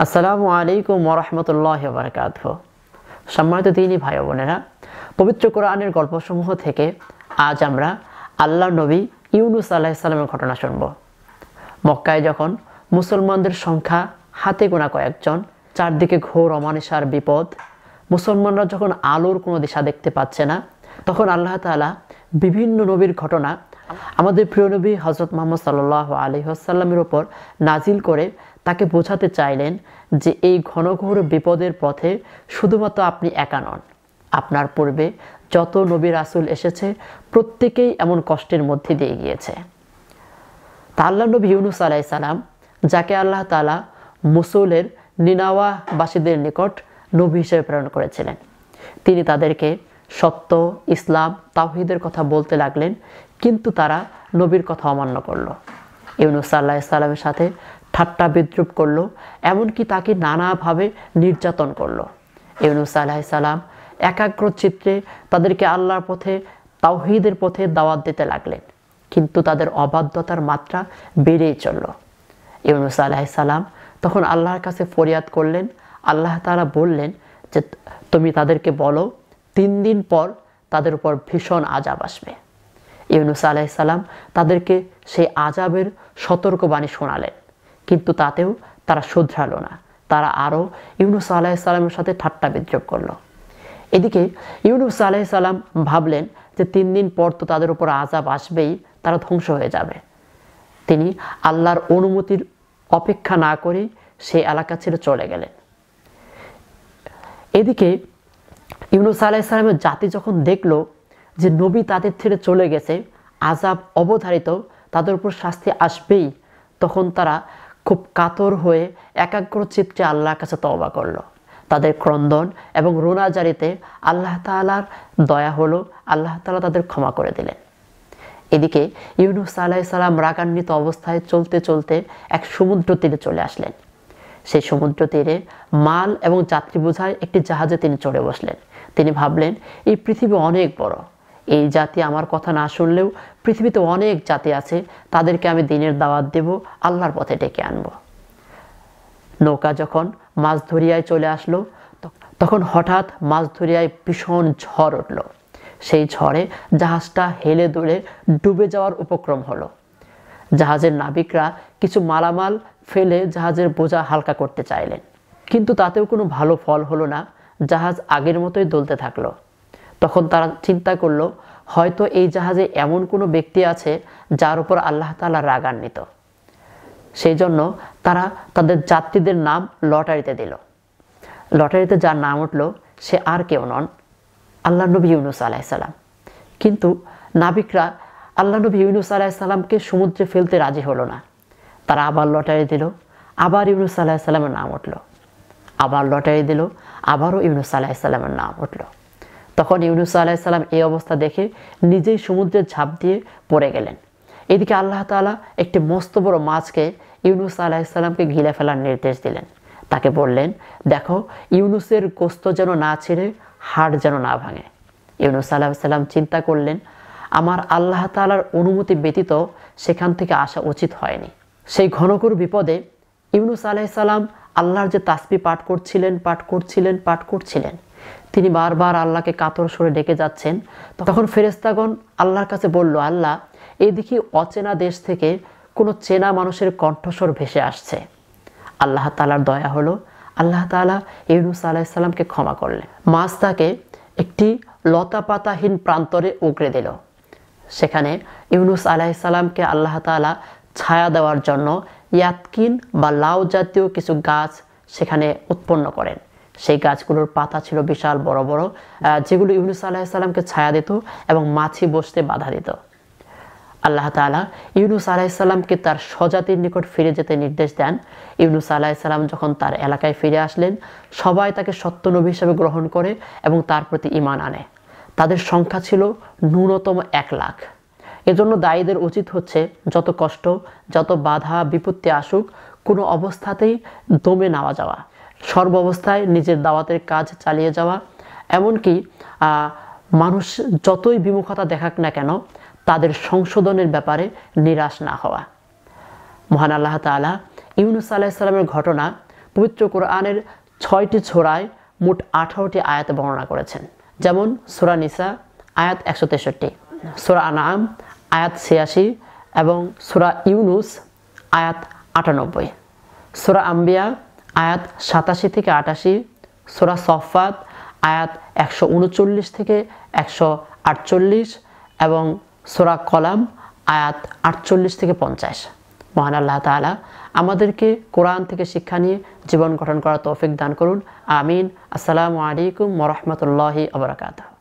আসসালামু আলাইকুম ওয়া রাহমাতুল্লাহি ওয়া বারাকাতুহু। সম্মানিত দ্বীনী ভাই ও বোনেরা, পবিত্র কোরআনের গল্পসমূহ থেকে আজ আমরা আল্লাহর নবী ইউনুস আলাইহিস সালামের ঘটনা শুনব। মক্কায় যখন মুসলমানদের সংখ্যা হাতে গোনা কয়েকজন, চারদিকে ঘোর অমানিসার বিপদ, মুসলমানরা যখন আলোর কোনো দিশা দেখতে পাচ্ছে না, তখন আল্লাহ তাআলা বিভিন্ন নবীর ঘটনা আমাদের প্রিয় নবী হযরত মুহাম্মদ সাল্লাল্লাহু আলাইহি ওয়াসাল্লামের উপর নাজিল করে তাকে বোঝাতে চাইলেন যে এই ঘনঘোর বিপদের পথে শুধুমাত্র আপনি একা নন। আপনার পূর্বে যত নবী রাসূল এসেছে প্রত্যেকেই এমন কষ্টের মধ্যে দিয়ে গিয়েছে। তা আল্লাহর নবী ইউনুস আলাইহিস সালাম, যাকে আল্লাহ তাআলা মুসুলের নিনাওয়াবাসীদের নিকট নবী হিসেবে প্রেরণ করেছিলেন, তিনি তাদেরকে সত্য, ইসলাম, তাওহীদের কথা বলতে লাগলেন, কিন্তু তারা নবীর কথা অমান্য করলো। ইউনুস আলাইহিস সালামের সাথে ঠাট্টা বিদ্রুপ করলো, এমনকি তাকে নানাভাবে নির্যাতন করলো। ইউনুস আলাইহিস সালাম একাগ্র চিত্রে তাদেরকে আল্লাহর পথে, তাওহীদের পথে দাওয়াত দিতে লাগলেন, কিন্তু তাদের অবাধ্যতার মাত্রা বেড়েই চলল। ইউনুস আলাইহিস সালাম তখন আল্লাহর কাছে ফরিয়াদ করলেন। আল্লাহ তাআলা বললেন যে তুমি তাদেরকে বলো 3 দিন পর তাদের উপর ভীষণ আযাব আসবে। ইউনুস আলাইহিস সালাম তাদেরকে সেই আযাবের সতর্কবাণী শোনালেন, কিন্তু তাতেও তারা শুধরালো না। তারা আরও ইউনুস আলাইহিস সালামের সাথে ঠাট্টা বিদ্রুপ করলো। এদিকে ইউনুস আলাইহিস সালাম ভাবলেন যে 3 দিন পর তো তাদের উপর আযাব আসবেই, তারা ধ্বংস হয়ে যাবে। তিনি আল্লাহর অনুমতির অপেক্ষা না করে সেই এলাকা ছেড়ে চলে গেলেন। এদিকে ইউনুস আলাইহিস সালামের জাতি যখন দেখলো যে নবী তাদের ছেড়ে চলে গেছে, আযাব অবধারিত, তাদের উপর শাস্তি আসবেই, তখন তারা খুব কাতর হয়ে একাগ্র চিত্তে আল্লাহর কাছে তওবা করলো। তাদের ক্রন্দন এবং রোনাজারিতে আল্লাহ তাআলার দয়া হলো, আল্লাহ তাআলা তাদের ক্ষমা করে দিলেন। এদিকে ইউনুস আলাইহিস সালাম রাগান্বিত অবস্থায় চলতে চলতে এক সমুদ্র তীরে চলে আসলেন। সেই সমুদ্র তীরে মাল এবং যাত্রী বোঝায় একটি জাহাজে তিনি চড়ে বসলেন। তিনি ভাবলেন, এই পৃথিবী অনেক বড়, এই জাতি আমার কথা না শুনলেও পৃথিবীতে অনেক জাতি আছে, তাদেরকে আমি দ্বীনের দাওয়াত দেব, আল্লাহর পথে ডেকে আনব। নৌকা যখন মাছধরিয়ায় চলে আসলো, তখন হঠাৎ মাছধরিয়ায় ভীষণ ঝড় উঠল। সেই ঝড়ে জাহাজটা হেলে দুলে ডুবে যাওয়ার উপক্রম হলো। জাহাজের নাবিকরা কিছু মালামাল ফেলে জাহাজের বোঝা হালকা করতে চাইলেন, কিন্তু তাতেও কোনো ভালো ফল হলো না। জাহাজ আগের মতোই দুলতে থাকলো। তখন তারা চিন্তা করলো, হয়তো এই জাহাজে এমন কোনো ব্যক্তি আছে যার উপর আল্লাহ তাআলা রাগান্বিত। সেই জন্য তারা তাদের যাত্রীদের নাম লটারিতে দিল। লটারিতে যার নাম উঠলো সে আর কেউ নন, আল্লাহর নবী ইউনুস আলাইহিস সালাম। কিন্তু নাবিকরা আল্লাহর নবী ইউনুস আলাইহিস সালামকে সমুদ্রে ফেলতে রাজি হলো না। তারা আবার লটারি দিল, আবার ইউনুস আলাইহিস সালামের নাম উঠলো। আবার লটারি দিল, আবারও ইউনুস আলাইহিস সালামের নাম উঠলো। তখন ইউনুস আলাইহিস সালাম এই অবস্থা দেখে নিজেই সমুদ্রে ঝাঁপ দিয়ে পড়ে গেলেন। এদিকে আল্লাহ তাআলা একটি মস্ত বড় মাছকে ইউনুস আলাইহিস সালামকে গিলে ফেলার নির্দেশ দিলেন। তাকে বললেন, দেখো ইউনুসের গোশত যেন না ছিঁড়ে, হাড় যেন না ভাঙে। ইউনুস আলাইহিস সালাম চিন্তা করলেন, আমার আল্লাহ তাআলার অনুমতি ব্যতীত সেখান থেকে আসা উচিত হয়নি। সেই ঘনঘোর বিপদে ইউনুস আলাইহিস সালাম আল্লাহর যে তাসবিহ পাঠ করছিলেন, তিনি বারবার আল্লাহকে কাতর সুরে ডেকে যাচ্ছেন। তখন ফেরেশতাগণ আল্লাহর কাছে বলল, আল্লাহ, এই দেখি অচেনা দেশ থেকে কোনো চেনা মানুষের কণ্ঠস্বর ভেসে আসছে। আল্লাহ তাআলার দয়া হলো, আল্লাহ তাআলা ইউনুস আলাইহিস সালামকে ক্ষমা করলেন। মাছ তাকে একটি লতা পাতাহীন প্রান্তরে উগরে দিল। সেখানে ইউনুস আলাইহিস সালামকে আল্লাহ তাআলা ছায়া দেওয়ার জন্য ইয়াতকিন বা লাউ জাতীয় কিছু গাছ সেখানে উৎপন্ন করেন। সেই গাছগুলোর পাতা ছিল বিশাল বড় বড়, যেগুলো ইউনুস আলাইহিস সালামকে ছায়া দিত এবং মাছি বসতে বাধা দিত। আল্লাহ তাআলা ইউনুস আলাইহিস সালামকে তার স্বজাতির নিকট ফিরে যেতে নির্দেশ দেন। ইউনুস আলাইহিস সালাম যখন তার এলাকায় ফিরে আসলেন, সবাই তাকে সত্য নবী হিসেবে গ্রহণ করে এবং তার প্রতি ঈমান আনে। তাদের সংখ্যা ছিল ন্যূনতম 1 লাখ। এজন্য দায়ীদের উচিত হচ্ছে যত কষ্ট, যত বাধা বিপত্তি আসুক, কোনো অবস্থাতেই দমে নেওয়া যাওয়া, সর্বাবস্থায় নিজের দাওয়াতের কাজ চালিয়ে যাওয়া, এমনকি মানুষ যতই বিমুখতা দেখাক না কেন তাদের সংশোধনের ব্যাপারে নিরাশ না হওয়া। মহান আল্লাহ তাআলা ইউনুস আলাইহিস সালামের ঘটনা পবিত্র কোরআনের 6টি সূরায় মোট 18টি আয়াতে বর্ণনা করেছেন। যেমন সূরা নিসা আয়াত 163, সূরা আনআম আয়াত 86 এবং সূরা ইউনুস আয়াত 98, সূরা আম্বিয়া আয়াত 87 থেকে 88, সূরা সফফাত আয়াত 139 থেকে 148 এবং সূরা কলাম আয়াত 48 থেকে 50। মহান আল্লাহ তাআলা আমাদেরকে কোরআন থেকে শিক্ষা নিয়ে জীবন গঠন করার তৌফিক দান করুন। আমিন। আসসালামু আলাইকুম ওয়া রাহমাতুল্লাহি ওয়া বারাকাতুহু।